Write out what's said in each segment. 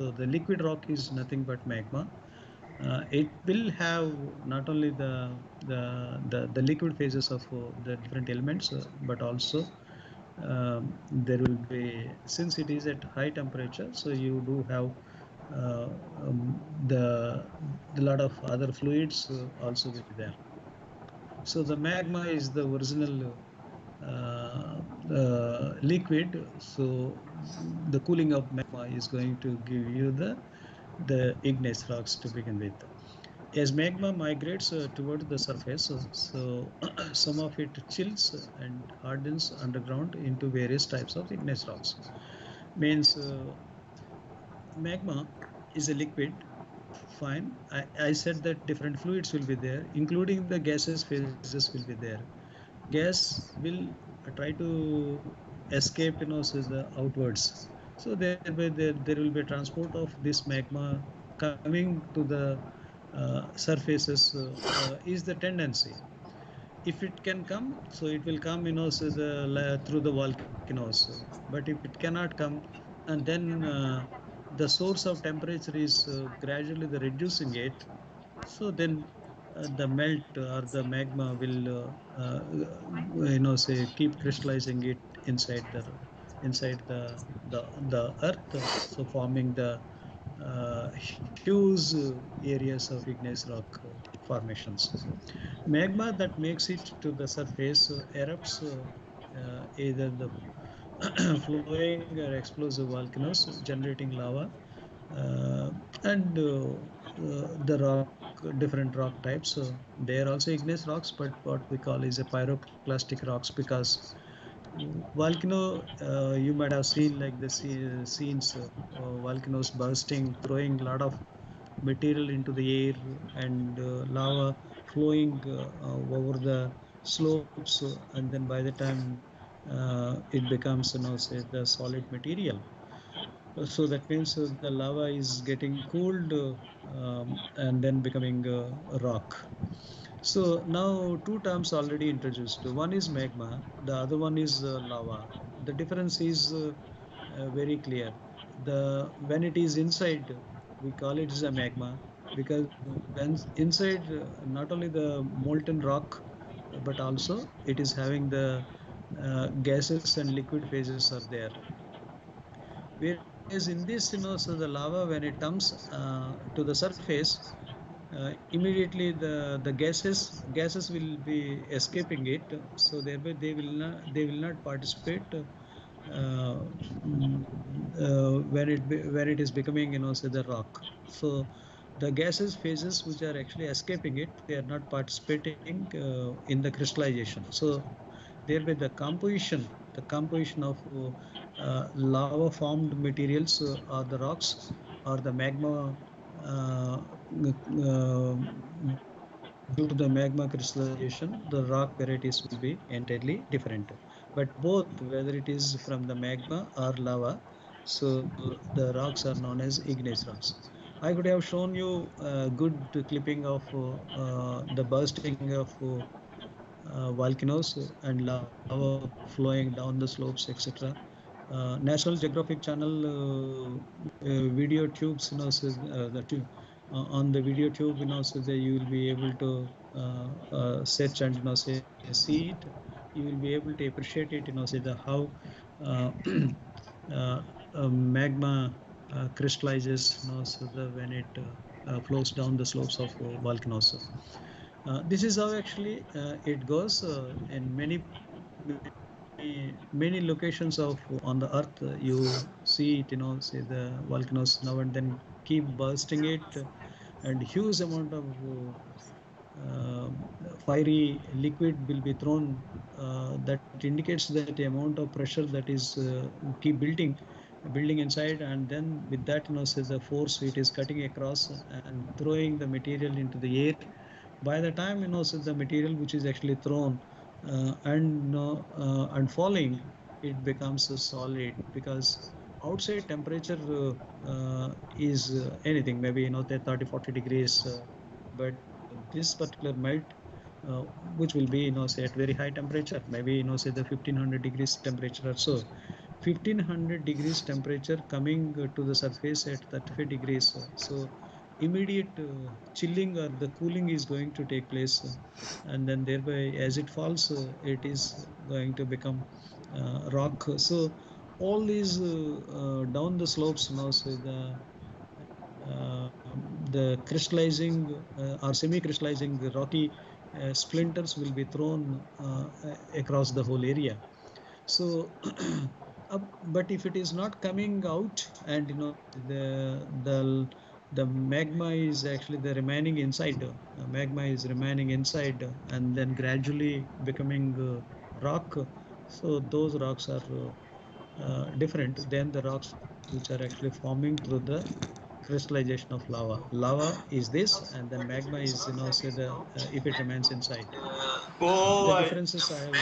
So the liquid rock is nothing but magma. It will have not only the liquid phases of the different elements, but also there will be, since it is at high temperature, so you do have uh, the lot of other fluids also will be there. So the magma is the original liquid. So the cooling of magma is going to give you the igneous rocks to begin with. As magma migrates toward the surface, so some of it chills and hardens underground into various types of igneous rocks. Means magma is a liquid. Fine. I said that different fluids will be there, including the gases phases will be there. Gas will try to escape, so the outwards. So there will be transport of this magma coming to the surfaces is the tendency. If it can come, so it will come, so through the volcanoes. But if it cannot come, and then the source of temperature is gradually the reducing it, so then the melt or the magma will say keep crystallizing it inside the earth, so forming the huge areas of igneous rock formations. Magma that makes it to the surface erupts either the flowing or explosive volcanoes generating lava, uh, and the rock, different rock types. They are also igneous rocks, but what we call is a pyroclastic rocks, because volcano, you might have seen like the scenes, volcanoes bursting, throwing a lot of material into the air, and lava flowing over the slopes, and then by the time it becomes, say, the solid material. So that means the lava is getting cooled and then becoming a rock. So now two terms already introduced. One is magma, the other one is lava. The difference is very clear. When it is inside, we call it as a magma, because when inside, not only the molten rock, but also it is having the gases and liquid phases are there. Whereas in this, so the lava, when it comes to the surface, immediately the gases will be escaping it. So thereby they will not participate when it is becoming, say, the rock. So the gases phases which are actually escaping it, they are not participating in the crystallization. So thereby the composition of lava formed materials, or the rocks, or the magma, uh, uh, due to the magma crystallization, the rock varieties will be entirely different. But both, whether it is from the magma or lava, so the rocks are known as igneous rocks. I could have shown you a good clipping of the bursting of volcanoes and lava flowing down the slopes, etc. National Geographic Channel video tubes, on the video tube, so that you will be able to search and, see it. You will be able to appreciate it, say the how uh, uh, magma crystallizes, so the when it flows down the slopes of volcanoes. This is how actually it goes in many locations of on the earth. You see it, say the volcanoes now and then keep bursting it, and huge amount of uh, fiery liquid will be thrown. That indicates that the amount of pressure that is keep building inside, and then with that, says the force, it is cutting across and throwing the material into the air. By the time, so the material which is actually thrown and falling, it becomes solid, because outside temperature is anything, maybe, 30-40 degrees, but this particular melt, uh, which will be, say, at very high temperature, maybe, say, the 1500 degrees temperature or so, 1500 degrees temperature coming to the surface at 35 degrees. So immediate chilling or the cooling is going to take place, and then thereby as it falls, it is going to become rock. So all these down the slopes, so the crystallizing or semi-crystallizing rocky splinters will be thrown across the whole area. So but if it is not coming out, and the magma is actually the remaining inside, magma is remaining inside, and then gradually becoming rock. So those rocks are different than the rocks which are actually forming through the crystallization of lava. Lava is this, and then magma is, say the if it remains inside. The differences I have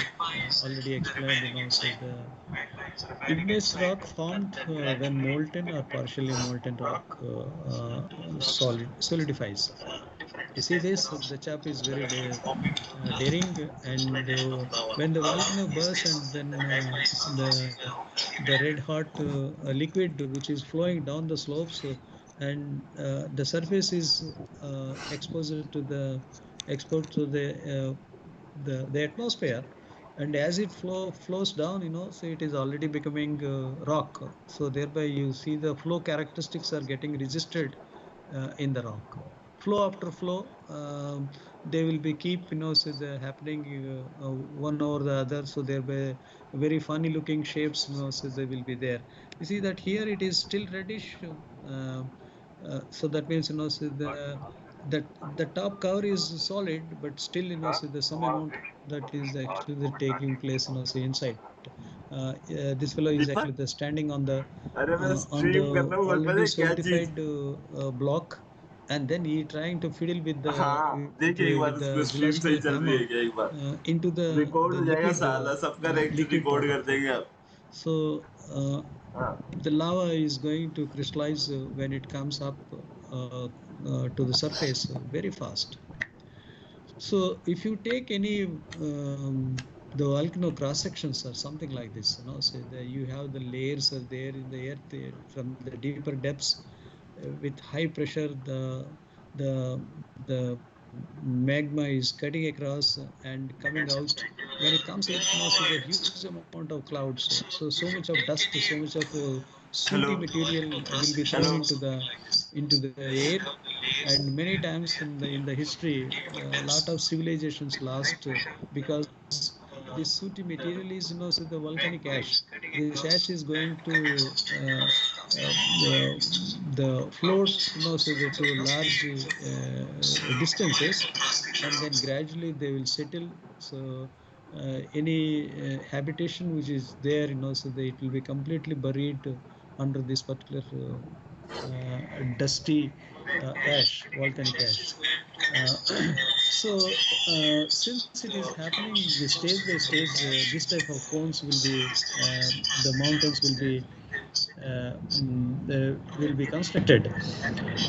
already explained. So the igneous rock formed when molten or partially molten rock solidifies. You see this, the chap is very daring, and when the volcano bursts, and then the red hot liquid which is flowing down the slopes, and the surface is exposed to the the atmosphere, and as it flows down, so it is already becoming rock. So thereby you see the flow characteristics are getting resisted in the rock. Flow after flow, they will be keep so the happening one over the other. So thereby very funny looking shapes, so they will be there. You see that here it is still reddish. So that means so the top cover is solid, but still so there's some amount that is actually taking place say inside. This fellow is actually standing on the already solidified block, and then he trying to fiddle with the geological hammer into the liquid part. So the lava is going to crystallize when it comes up to the surface very fast. So if you take any the volcano cross sections or something like this, so you have the layers are there in the earth from the deeper depths with high pressure. The magma is cutting across and coming out. When it comes out, so the huge amount of clouds. So much of dust, so much of sooty material will be thrown into the air. And many times in the history, a lot of civilizations lost because this sooty material is so the volcanic ash. This ash is going to the float so to large distances, and then gradually they will settle. So any habitation which is there, so it will be completely buried under this particular dusty ash, volcanic ash. So since it is happening stage by stage, this type of cones will be the mountains will be constructed.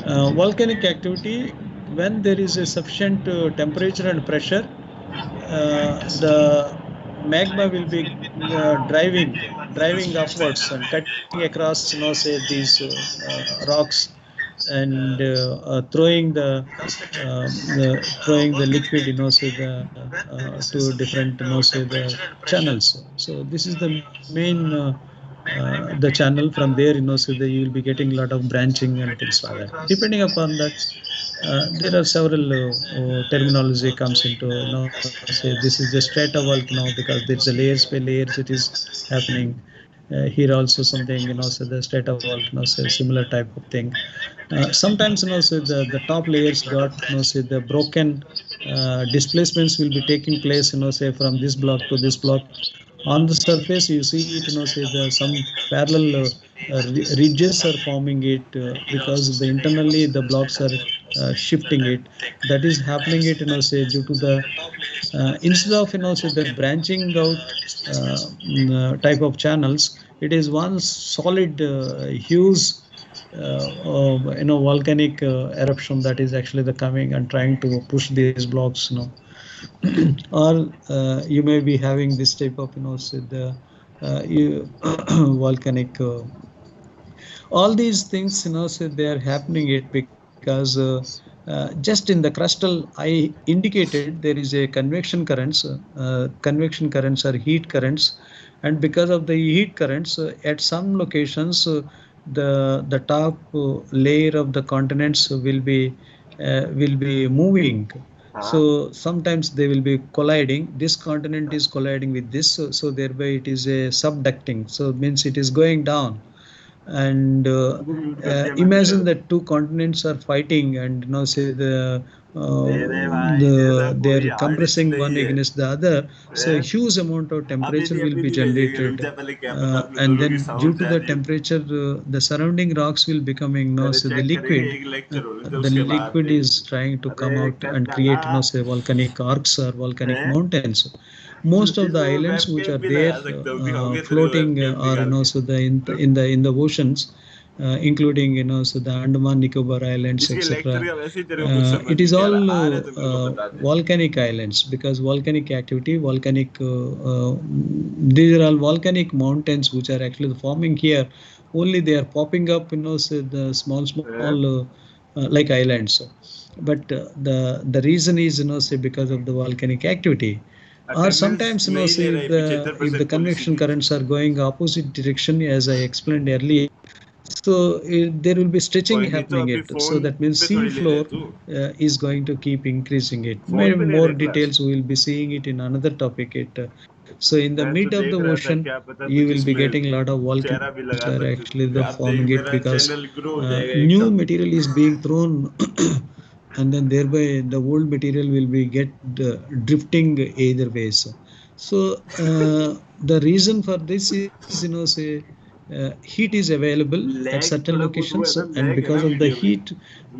Volcanic activity, when there is a sufficient temperature and pressure, the magma will be driving upwards and cutting across say these rocks, and throwing the liquid say to different say the channels. So this is the main the channel. From there so you will be getting a lot of branching and things like that. Depending upon that, there are several terminology comes into say this is the strata volcano, because there's a layers by layers it is happening. Here also something so the strata volcano, so similar type of thing. Sometimes so the top layers got say the broken displacements will be taking place say from this block to this block. On the surface you see it say some parallel ridges are forming it because the internally the blocks are shifting it. That is happening it say due to the instead of say the branching out type of channels, it is one solid huge volcanic eruption that is actually the coming and trying to push these blocks or you may be having this type of say the volcanic. All these things, so they are happening it because just in the crustal I indicated there is a convection currents or heat currents, and because of the heat currents at some locations the top layer of the continents will be moving. So sometimes they will be colliding. This continent is colliding with this, so thereby it is a subducting. So means it is going down, and imagine that two continents are fighting, and say they are compressing one against the other, so a huge amount of temperature will be generated, and then due to the temperature the surrounding rocks will becoming so the liquid, the liquid is trying to come out and create say volcanic arcs or volcanic mountains. Most of the islands which are there floating are so the in the oceans, including so the Andaman Nicobar Islands, etc. It is all volcanic islands, because volcanic activity, these are all volcanic mountains which are actually forming here. Only they are popping up, so the small like islands. But the reason is say because of the volcanic activity. Or sometimes say if the convection currents are going opposite direction, as I explained earlier, so there will be stretching happening it. So that means sea floor is going to keep increasing it. Maybe more details we will be seeing it in another topic. So in the mid of the ocean, you will be getting a lot of volcanoes which are actually the forming it, because new material is being thrown and then thereby the old material will be get drifting either ways. So the reason for this is say heat is available at certain locations, and because of the heat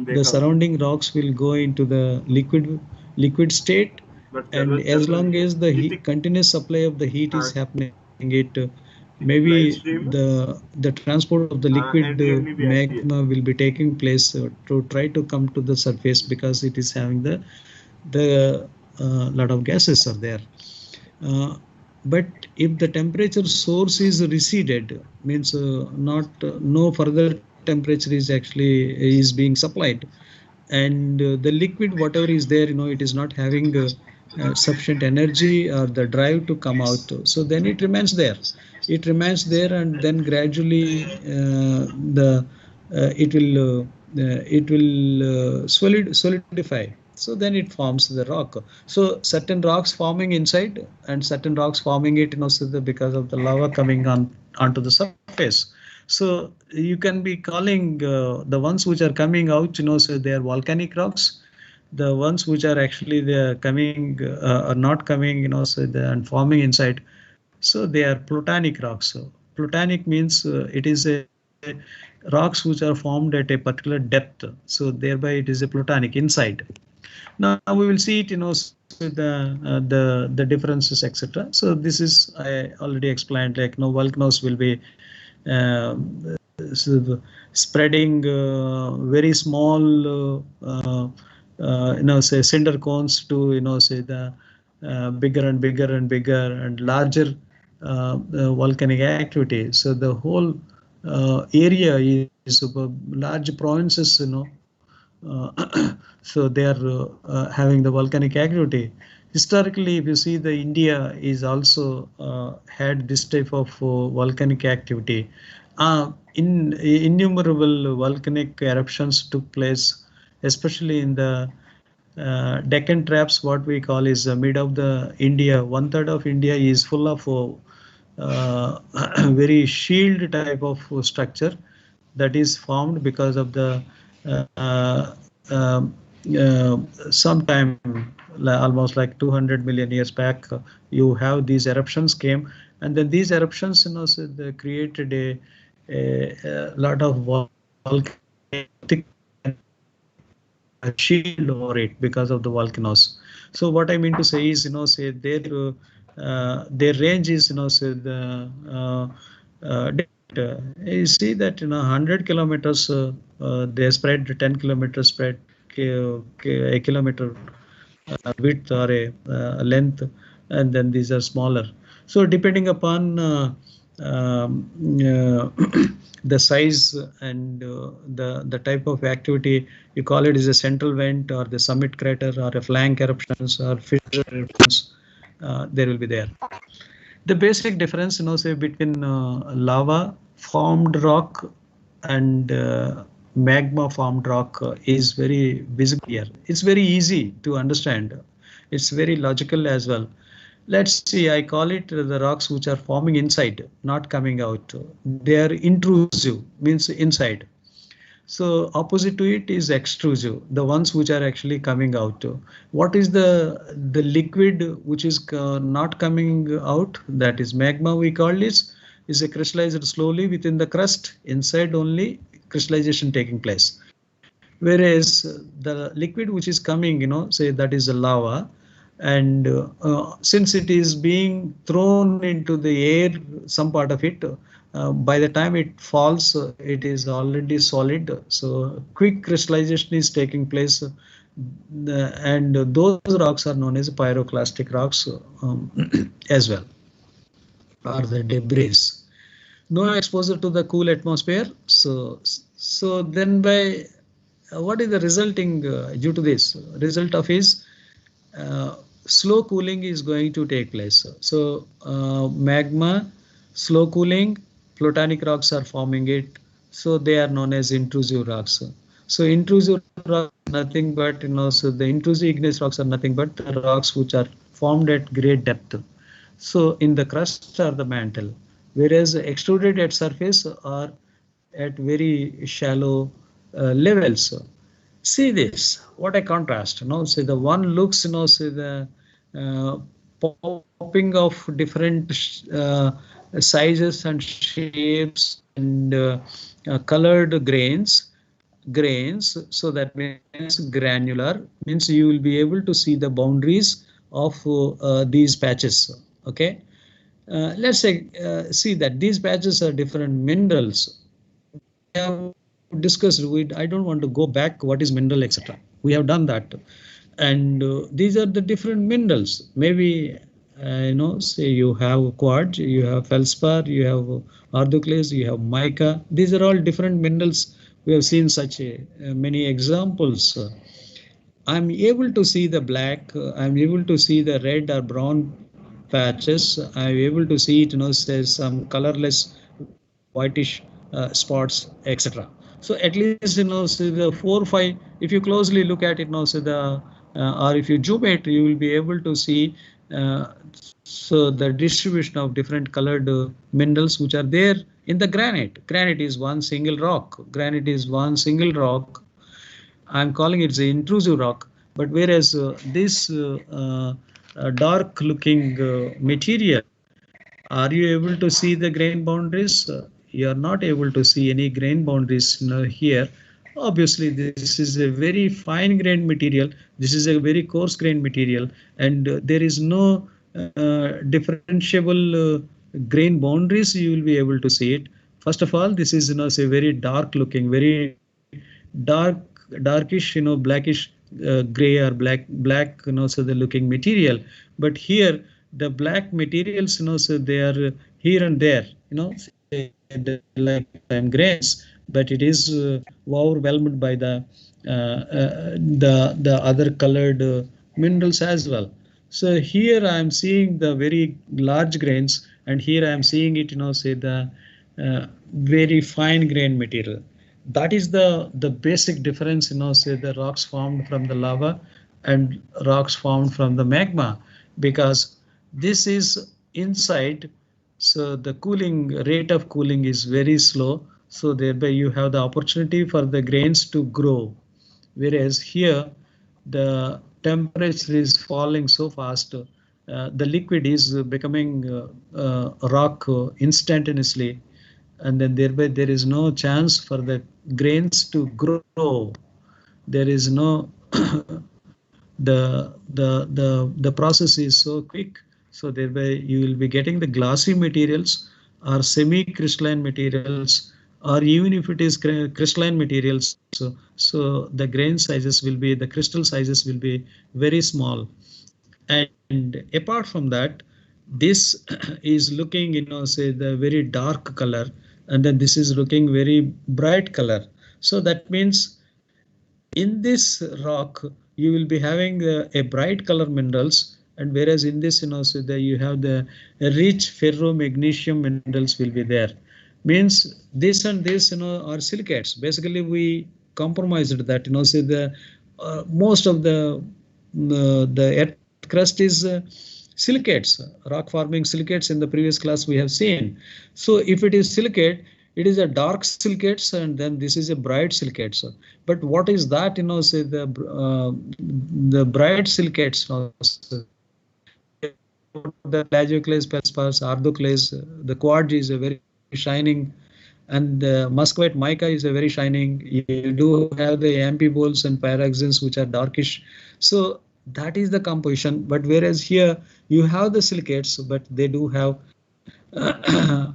the surrounding rocks will go into the liquid state, and as long as the continuous supply of the heat is happening, maybe the transport of the liquid magma will be taking place to try to come to the surface, because it is having the lot of gases are there. But if the temperature source is receded, means not no further temperature is actually is being supplied, and the liquid whatever is there, it is not having sufficient energy or the drive to come out, so then it remains there, and then gradually the it will solidify. So then it forms the rock. So certain rocks forming inside and certain rocks forming it, so because of the lava coming onto the surface. So you can be calling the ones which are coming out, so they are volcanic rocks. The ones which are actually they are coming or not coming, so they are forming inside. So they are plutonic rocks. So plutonic means it is a rocks which are formed at a particular depth. So thereby it is a plutonic inside. Now we will see it, the differences, etc. So this is I already explained, like volcanoes will be spreading very small say cinder cones to say the bigger and bigger and bigger and larger volcanic activity. So the whole area is large provinces, so they are having the volcanic activity. Historically, if you see, the India is also had this type of volcanic activity. Innumerable volcanic eruptions took place, especially in the Deccan Traps. What we call is the mid of the India. 1/3 of India is full of very shield type of structure that is formed because of the sometime almost like 200 million years back, you have these eruptions came, and then these eruptions, so they created a lot of volcanic shield over it because of the volcanoes. So what I mean to say is, say their range is, say you see that 100 kilometers they spread, 10 kilometers spread, a kilometer width or a length, and then these are smaller. So depending upon the size and the type of activity, you call it is a central vent or the summit crater or a flank eruptions or fissure eruptions, there will be there. The basic difference, say between lava formed rock and magma formed rock is very visible here. It's very easy to understand. It's very logical as well. Let's see, I call it the rocks which are forming inside, not coming out. They are intrusive, means inside. So opposite to it is extrusive, the ones which are actually coming out. What is the liquid which is not coming out? That is magma, we call this, is a crystallized slowly within the crust, inside only crystallization taking place. Whereas the liquid which is coming, say that is the lava, and since it is being thrown into the air, some part of it, by the time it falls, it is already solid. So quick crystallization is taking place, and those rocks are known as pyroclastic rocks as well, or the debris. No exposure to the cool atmosphere. So then by what is the resulting due to this? Result of is slow cooling is going to take place. So magma, slow cooling, plutonic rocks are forming it. So they are known as intrusive rocks. So intrusive rocks are nothing but, so the intrusive igneous rocks are nothing but the rocks which are formed at great depth. So in the crust or the mantle, whereas extruded at surface or at very shallow levels. See this, what a contrast. See the one looks, say the popping of different sizes and shapes and colored grains. So that means granular, means you will be able to see the boundaries of these patches. Okay, let's say see that these patches are different minerals. We have discussed, I don't want to go back what is mineral, etc. We have done that, and these are the different minerals. Maybe say you have quartz, you have feldspar, you have orthoclase, you have mica. These are all different minerals. We have seen such many examples. I'm able to see the black, I'm able to see the red or brown patches. I'm able to see it, say some colorless whitish spots, etc. So at least, say the 4 or 5, if you closely look at it, say the, or if you zoom it, you will be able to see so the distribution of different colored minerals which are there in the granite. Granite is one single rock. Granite is one single rock. I'm calling it the intrusive rock. But whereas this dark looking material, are you able to see the grain boundaries? You are not able to see any grain boundaries here. Obviously, this is a very fine grained material. This is a very coarse grained material, and there is no differentiable grain boundaries. You will be able to see it. First of all, this is say very dark looking, very darkish, blackish gray or black, so the looking material. But here the black materials, so they are here and there, like grains, but it is overwhelmed by the other colored minerals as well. So here I am seeing the very large grains, and here I am seeing it, say the very fine grain material. That is the basic difference, say the rocks formed from the lava and rocks formed from the magma, because this is inside. So the cooling rate of cooling is very slow. So thereby you have the opportunity for the grains to grow. Whereas here the temperature is falling so fast, the liquid is becoming rock instantaneously, and then thereby there is no chance for the grains to grow. There is no the process is so quick, so thereby you will be getting the glossy materials or semi-crystalline materials, or even if it is crystalline materials, so the grain sizes will be, the crystal sizes will be very small. And apart from that, this is looking, say the very dark color, and then this is looking very bright color. So that means in this rock you will be having a bright color minerals, and whereas in this, so that you have the rich ferromagnesium minerals will be there. Means this and this, are silicates. Basically we compromised that, say the most of the earth crust is silicates, rock forming silicates. In the previous class we have seen. So if it is silicate, it is a dark silicates, and then this is a bright silicates. But what is that, say the bright silicates, the plagioclase, feldspars, ardoclase, the quartz is a very shining, and muscovite mica is a very shining. You do have the amphiboles and pyroxenes which are darkish. So that is the composition. But whereas here you have the silicates, but they do have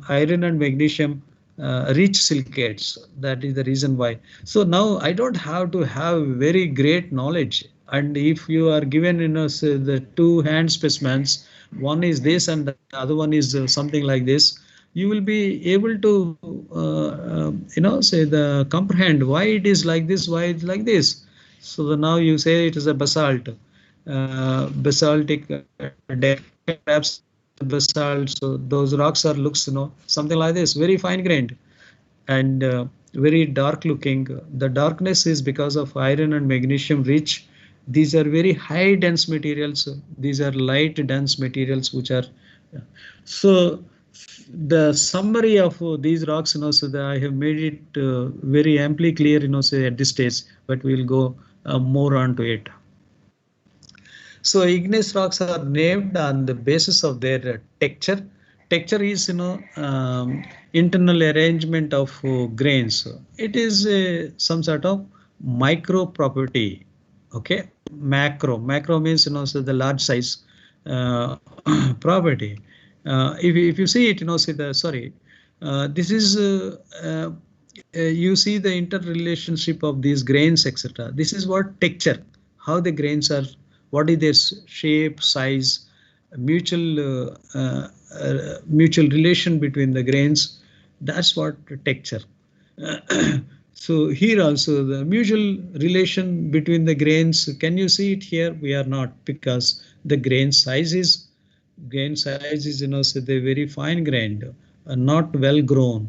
iron and magnesium rich silicates. That is the reason why. So now I don't have to have very great knowledge. And if you are given, say the two hand specimens, one is this and the other one is something like this, you will be able to say the comprehend why it is like this, why it's like this. So now you say it is a basalt, basaltic basalt. So those rocks are looks, something like this, very fine grained and very dark looking. The darkness is because of iron and magnesium rich. These are very high dense materials. These are light dense materials which are. So the summary of these rocks, so that I have made it very amply clear, say at this stage, but we'll go more onto it. So igneous rocks are named on the basis of their texture. Texture is, internal arrangement of grains. It is some sort of micro property. Okay, macro means, so the large size property. If you see it, see the this is you see the interrelationship of these grains, etc. This is what texture, how the grains are, what is their shape, size, mutual relation between the grains. That's what texture. So here also the mutual relation between the grains. Can you see it here? We are not, because the grain size is so they're very fine grained, not well grown.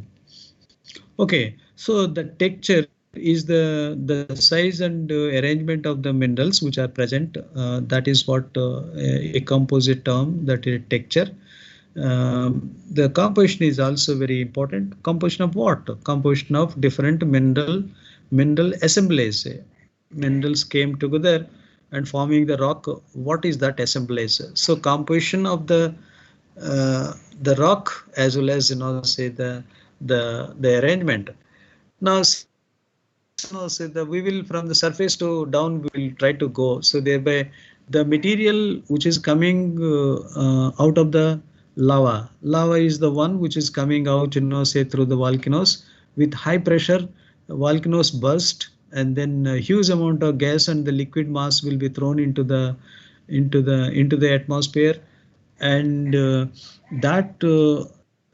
Okay, so the texture is the size and arrangement of the minerals which are present. That is what a composite term, that is texture. The composition is also very important. Composition of what? Composition of different mineral assemblies. Minerals came together and forming the rock. What is that assemblage? So composition of the rock as well as, say the arrangement. Now say that we will, from the surface to down, we will try to go. So thereby the material which is coming out of the lava is the one which is coming out, say through the volcanoes. With high pressure, volcanoes burst, and then a huge amount of gas and the liquid mass will be thrown into the atmosphere, and that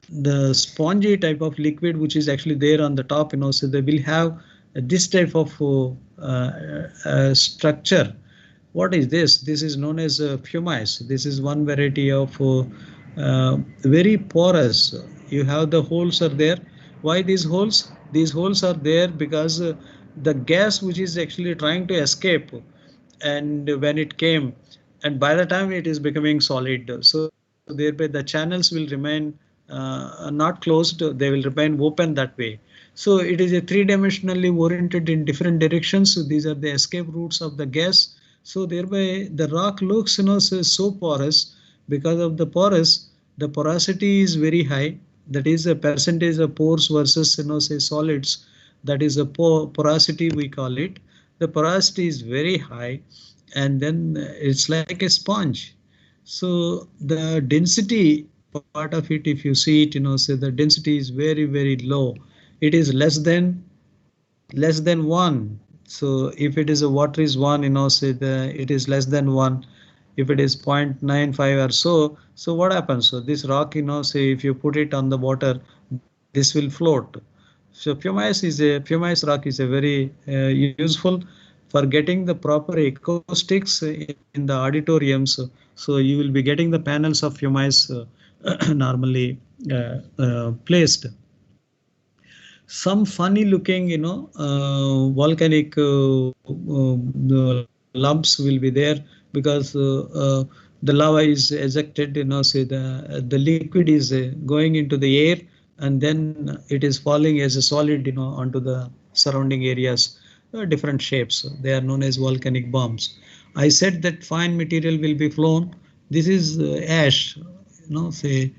the spongy type of liquid which is actually there on the top, so they will have this type of structure. What is this? This is known as pumice. This is one variety of very porous. You have the holes are there. Why these holes? These holes are there because the gas which is actually trying to escape, and when it came, and by the time it is becoming solid, so thereby the channels will remain not closed, they will remain open that way. So it is a three-dimensionally oriented in different directions. So these are the escape routes of the gas. So thereby the rock looks, so porous. Because of the porosity is very high. That is a percentage of pores versus, say solids. That is a porosity we call it. The porosity is very high, and then it's like a sponge. So the density part of it, if you see it, say the density is very low. It is less than 1. So if it is a water is 1, say it is less than 1. if it is 0.95 or so, so what happens? So this rock, say if you put it on the water, this will float. So pumice rock is a very useful for getting the proper acoustics in the auditoriums. So you will be getting the panels of pumice normally placed. Some funny looking, volcanic lumps will be there because the lava is ejected, say the liquid is going into the air, and then it is falling as a solid, onto the surrounding areas, different shapes. They are known as volcanic bombs. I said that fine material will be flown. This is ash, say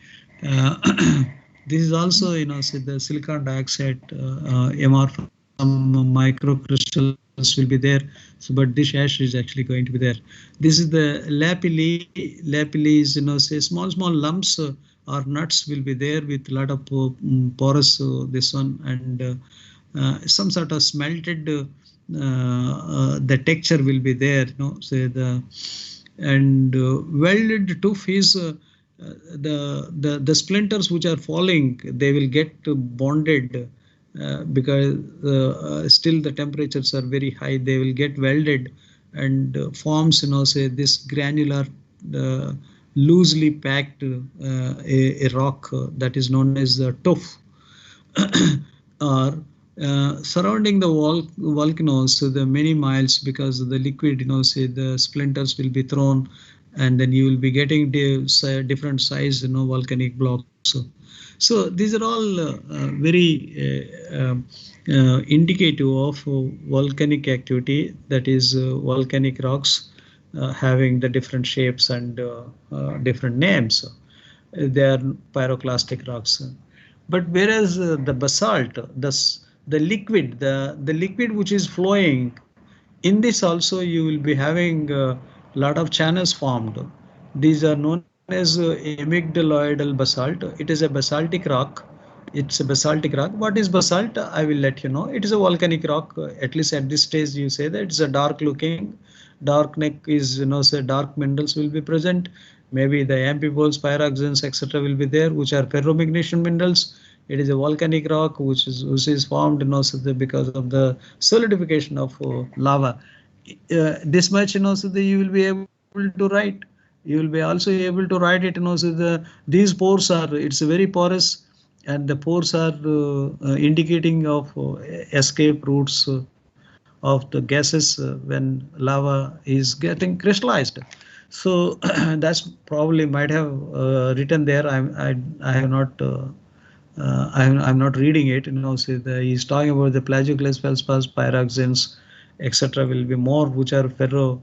this is also, say the silicon dioxide, MR, some microcrystals will be there. So, but this ash is actually going to be there. This is the lapilli. Lapilli is, say small lumps or nuts will be there with a lot of porous, this one, and some sort of smelted. The texture will be there. Say the and welded tooth is. The splinters which are falling, they will get bonded because still the temperatures are very high. They will get welded and forms, say this granular, loosely packed a rock that is known as the tuff. Or surrounding the volcanoes, so the many miles, because the liquid, say the splinters will be thrown, and then you will be getting different size, volcanic blocks. So these are all very indicative of volcanic activity, that is volcanic rocks having the different shapes and different names. They are pyroclastic rocks. But whereas the basalt, the liquid which is flowing, in this also you will be having lot of channels formed. These are known as amygdaloidal basalt. It is a basaltic rock. It's a basaltic rock. What is basalt? I will let you know. It is a volcanic rock. At least at this stage, you say that it's a dark looking. Dark neck is, say dark minerals will be present. Maybe the amphiboles, pyroxenes, etc. will be there, which are ferromagnesian minerals. It is a volcanic rock which is formed, so because of the solidification of lava. This much, so that you will be able to write. You will be also able to write it, so these pores are, it's very porous, and the pores are indicating of escape routes of the gases when lava is getting crystallized. So that's probably might have written there. I have not. I'm not reading it. So he's talking about the plagioclase, feldspars, pyroxenes, etc. will be more, which are ferro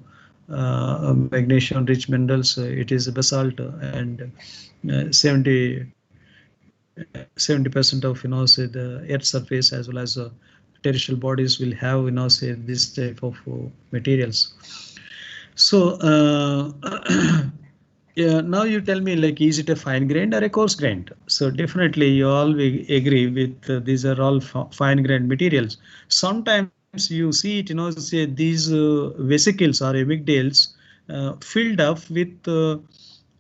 magnesium rich minerals. It is basalt, and 70% of, say the earth surface as well as terrestrial bodies will have, say this type of materials. So yeah, now you tell me, like, is it a fine grained or a coarse grained? So definitely you all will agree with these are all fine grained materials. Sometimes you see it, say these vesicles or amygdales filled up with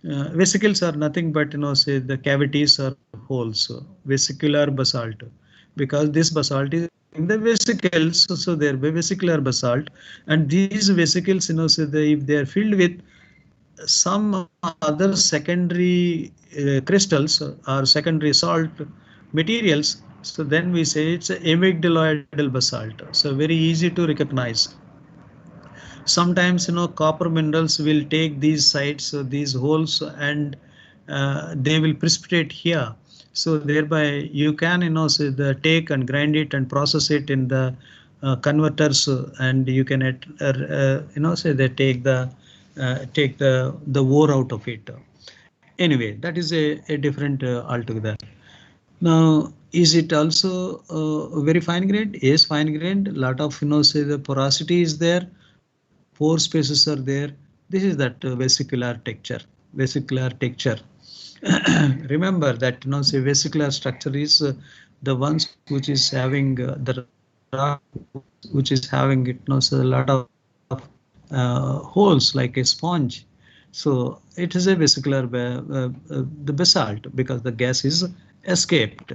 vesicles are nothing but, say the cavities or holes, vesicular basalt, because this basalt is in the vesicles, so there be vesicular basalt, and these vesicles, say if they are filled with some other secondary crystals or secondary salt materials, so then we say it's a amygdaloidal basalt. So very easy to recognize. Sometimes, copper minerals will take these sites, these holes, and they will precipitate here. So thereby you can, say the take and grind it and process it in the converters, and you can, say they take the ore out of it. Anyway, that is a different altogether. Now, is it also very fine grained? Yes, fine grained. A lot of, say the porosity is there, pore spaces are there. This is that vesicular texture. Vesicular texture. Remember that, say vesicular structure is the ones which is having the rock which is having, so a lot of holes like a sponge. So it is a vesicular the basalt because the gas is escaped.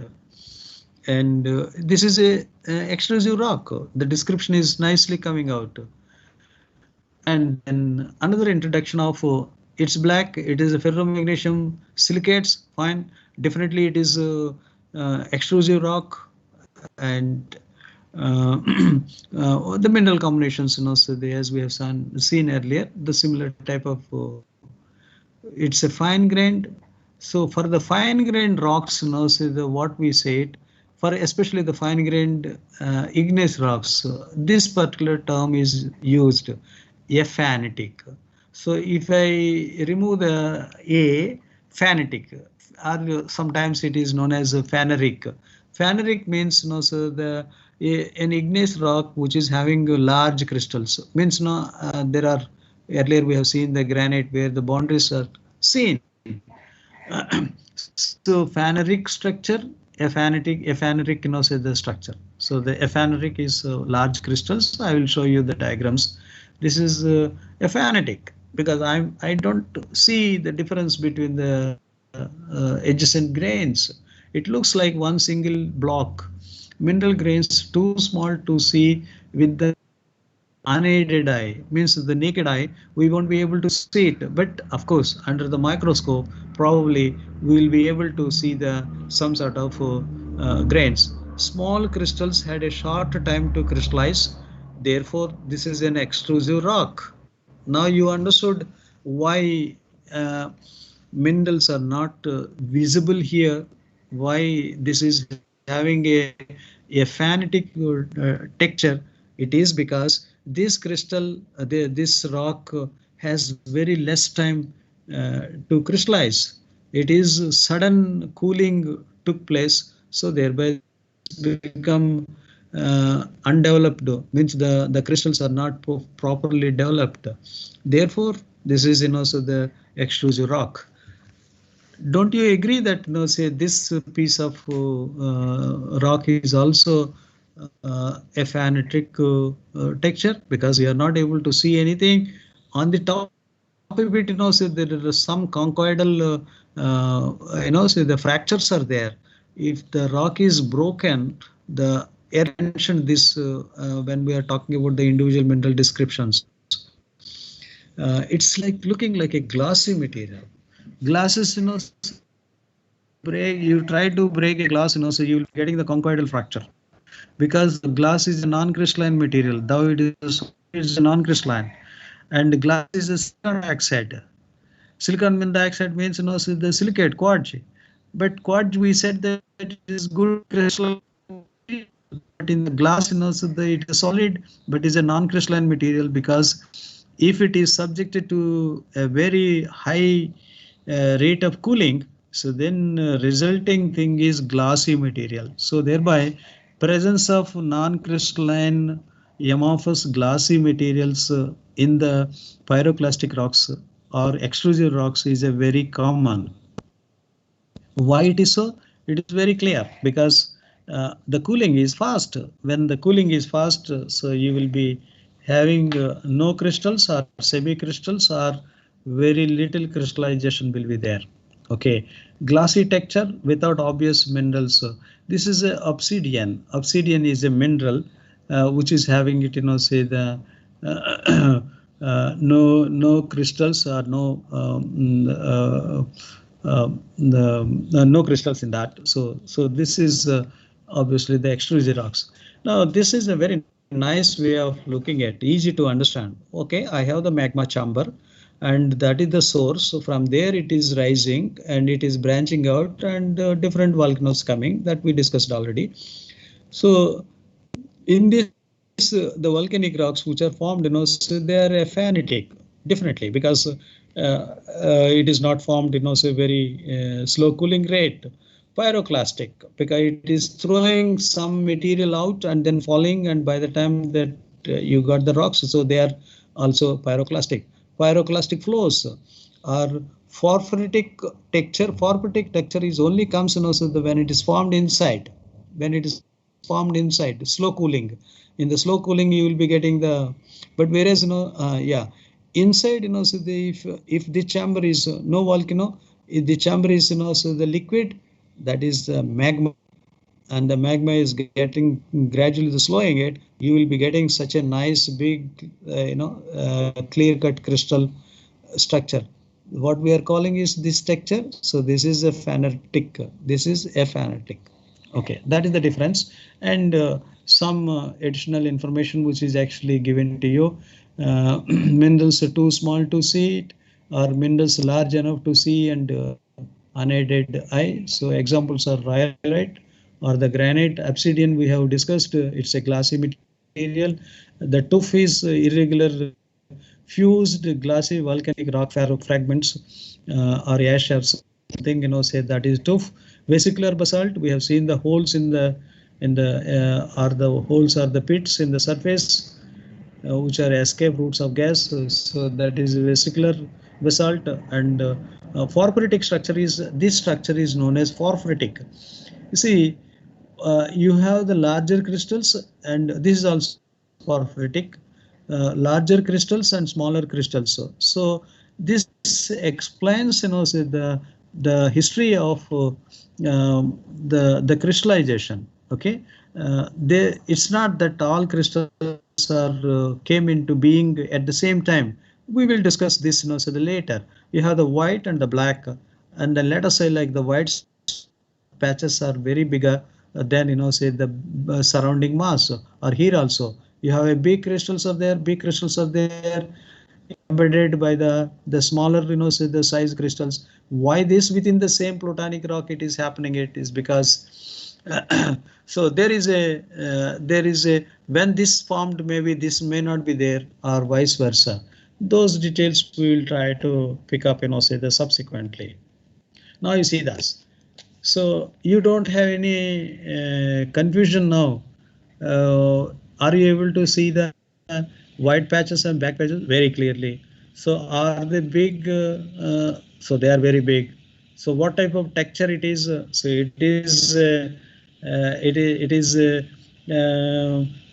And this is a extrusive rock. The description is nicely coming out. And then another introduction of it's black. It is a ferromagnesium silicates. Fine, definitely it is extrusive rock. And the mineral combinations, so as we have seen earlier, the similar type of it's a fine grained. So for the fine grained rocks, so what we said, for especially the fine grained igneous rocks, this particular term is used, aphanitic. So if I remove the a, phanitic, or sometimes it is known as phaneric. Phaneric means so the an igneous rock which is having large crystals, means there are, earlier we have seen the granite where the boundaries are seen. So phaneric structure, aphanitic say the structure. So the aphanitic is large crystals. I will show you the diagrams. This is aphanitic because I don't see the difference between the adjacent grains. It looks like one single block. Mineral grains too small to see with the unaided eye, means the naked eye we won't be able to see it, but of course under the microscope probably we will be able to see the some sort of grains. Small crystals had a short time to crystallize, therefore this is an extrusive rock. Now you understood why minerals are not visible here, why this is having a phantic texture. It is because this crystal, this rock has very less time to crystallize. It is sudden cooling took place, so thereby this become undeveloped, means the crystals are not properly developed. Therefore, this is so the extrusive rock. Don't you agree that say this piece of rock is also a phanetic texture, because you are not able to see anything on the top of it? Say there is some conchoidal say the fractures are there. If the rock is broken, the air mentioned this when we are talking about the individual mineral descriptions. It's like looking like a glossy material. Glasses, break, you try to break a glass, so you will be getting the conchoidal fracture, because the glass is a non-crystalline material, though it is a non-crystalline, and glass is a silicon dioxide. Silicon dioxide means so the silicate quartz, but quartz we said that it is good crystalline, but in the glass, so it is solid, but is a non-crystalline material, because if it is subjected to a very high rate of cooling, so then resulting thing is glossy material. So thereby presence of non-crystalline amorphous glossy materials in the pyroclastic rocks or extrusive rocks is a very common. Why it is so? It is very clear, because the cooling is fast. When the cooling is fast, so you will be having no crystals or semi-crystals, or very little crystallization will be there. Okay, glossy texture without obvious minerals. This is a obsidian. Obsidian is a mineral which is having it, say the no crystals or no no crystals in that. So this is obviously the extrusive rocks. Now this is a very nice way of looking at, easy to understand. Okay, I have the magma chamber, and that is the source. So from there it is rising and it is branching out, and different volcanoes coming, that we discussed already. So in this the volcanic rocks which are formed, so they are aphanitic, definitely, because it is not formed so very slow cooling rate. Pyroclastic, because it is throwing some material out and then falling, and by the time that you got the rocks, so they are also pyroclastic. Pyroclastic flows are porphyritic texture. Porphyritic texture is only comes so when it is formed inside, slow cooling. In the slow cooling you will be getting the, but whereas yeah, inside, so if the chamber is no volcano, if the chamber is, so the liquid, that is magma, and the magma is getting gradually slowing it, you will be getting such a nice big, clear cut crystal structure. What we are calling is this structure. So this is a phanetic. This is aphanetic. Okay, that is the difference. And some additional information which is actually given to you. Minerals are too small to see it, or minerals large enough to see and unaided eye. So examples are rhyolite or the granite. Obsidian we have discussed. It's a glassy material. The tuff is irregular fused glassy volcanic rock fragments or ash or something, say that is tuff. Vesicular basalt, we have seen the holes in the or the holes or the pits in the surface which are escape routes of gas. So that is vesicular basalt. And porphyritic structure is, this structure is known as porphyritic. You see, you have the larger crystals, and this is also porphyritic. Larger crystals and smaller crystals. So this explains, say the history of the crystallization. Okay, it's not that all crystals are came into being at the same time. We will discuss this, so the later. You have the white and the black, and then let us say like the white patches are very bigger than, say the surrounding mass. Or here also you have a big crystals are there, embedded by the smaller, say the size crystals. Why this within the same plutonic rock it is happening? It is because so there is a when this formed, maybe this may not be there, or vice versa. Those details we will try to pick up, say the subsequently. Now you see this. So you don't have any confusion now. Are you able to see the white patches and black patches very clearly? So are they big? So they are very big. So what type of texture it is? So it is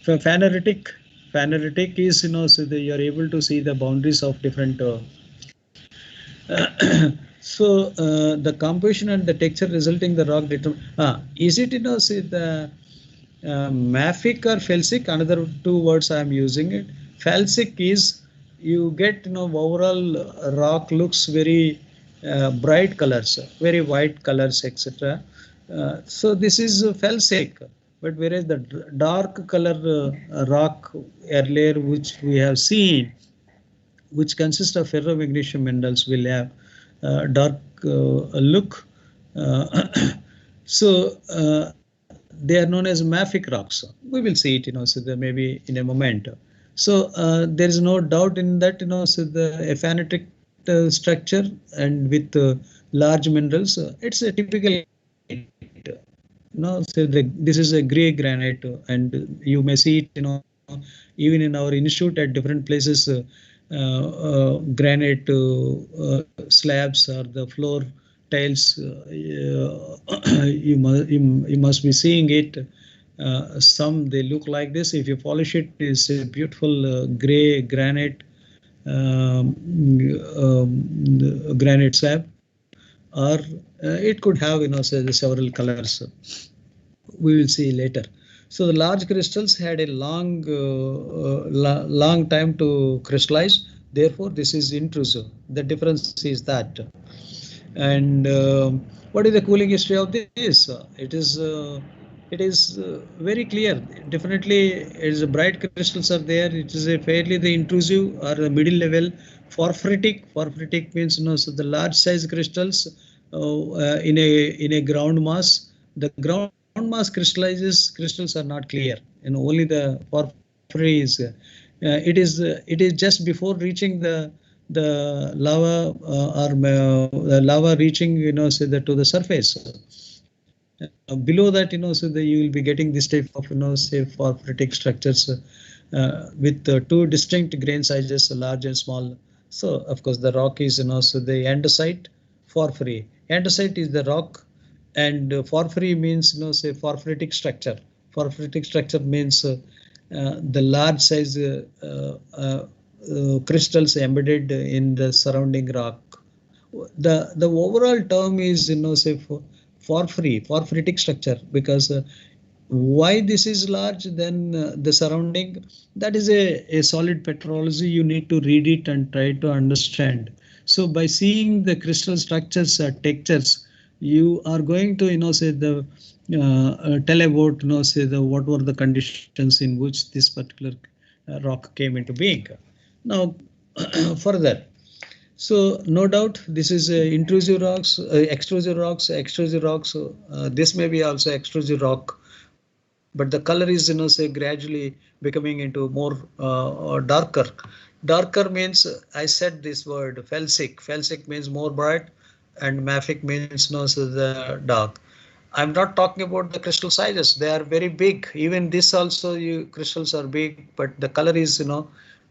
phaneretic. Phaneretic is, so you are able to see the boundaries of different. So the composition and the texture resulting the rock is it, say the mafic or felsic? Another two words I am using it. Felsic is, you get, overall rock looks very bright colors, very white colors, etc. So this is felsic. But whereas the dark color rock earlier which we have seen, which consists of ferromagnesium minerals, will have dark look. So they are known as mafic rocks. We will see it, so there maybe in a moment. So there is no doubt in that, so the aphanetic structure and with large minerals, it's a typical. So this is a gray granite, and you may see it, even in our institute at different places. Granite slabs or the floor tiles, you must be seeing it. Some they look like this. If you polish it, it's a beautiful gray granite granite slab, or it could have, say several colors. We will see later. So the large crystals had a long time to crystallize. Therefore, this is intrusive. The difference is that. And what is the cooling history of this? It is very clear. Definitely, it is bright crystals are there. It is a fairly the intrusive or the middle level. Porphyritic. Porphyritic means, so the large size crystals in a ground mass. The ground mass crystals are not clear, only the porphyry is. It is just before reaching the lava or the lava reaching, say that to the surface. Below that, so you will be getting this type of, say porphyritic structures with two distinct grain sizes, large and small. So of course the rock is, so the andesite, porphyry. Andesite is the rock, and porphyry means, say porphyritic structure. Porphyritic structure means the large size crystals embedded in the surrounding rock. The overall term is, say, porphyritic structure, because why this is large than the surrounding, that is a solid petrology. You need to read it and try to understand. So by seeing the crystal structures, textures, you are going to, say, the tell about, say, the what were the conditions in which this particular rock came into being. Now further, so no doubt this is intrusive rocks, extrusive rocks, extrusive rocks. This may be also extrusive rock, but the color is, say, gradually becoming into more darker. Darker means, I said this word felsic. Felsic means more bright, and mafic means, so the dark. I'm not talking about the crystal sizes. They are very big. Even this also, crystals are big, but the color is,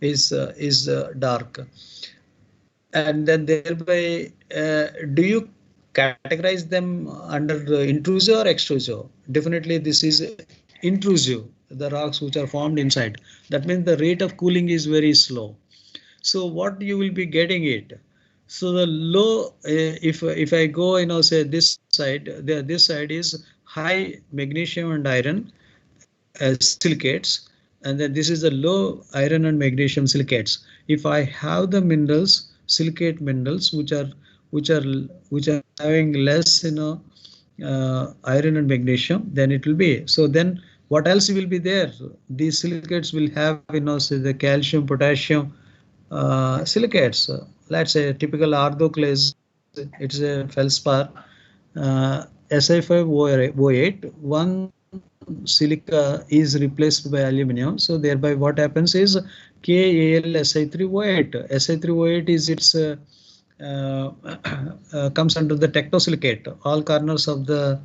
is dark. And then thereby, do you categorize them under intrusive or extrusive? Definitely this is intrusive, the rocks which are formed inside. That means the rate of cooling is very slow. So what you will be getting it? So the low, if I go, say this side, this side is high magnesium and iron silicates, and then this is the low iron and magnesium silicates. If I have the minerals, silicate minerals, which are having less, iron and magnesium, then it will be. So then what else will be there? These silicates will have, say, the calcium, potassium silicates. Let's say typical orthoclase, it's a feldspar, Si5O8, one silica is replaced by aluminum. So thereby what happens is KAlSi3O8. Si3O8 is its comes under the tectosilicate. All corners of the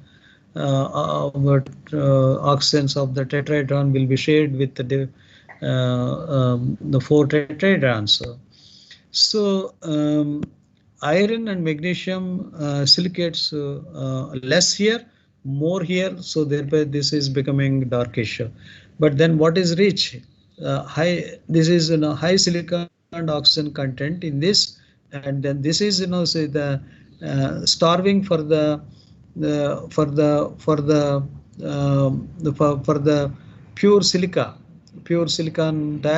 oxygens of the tetrahedron will be shared with the four tetrahedrons. So iron and magnesium silicates less here, more here. So thereby this is becoming darkish. But then what is rich? High. This is, high silica and oxygen content in this, and then this is, say, the starving for the pure silica, pure silicon dioxide.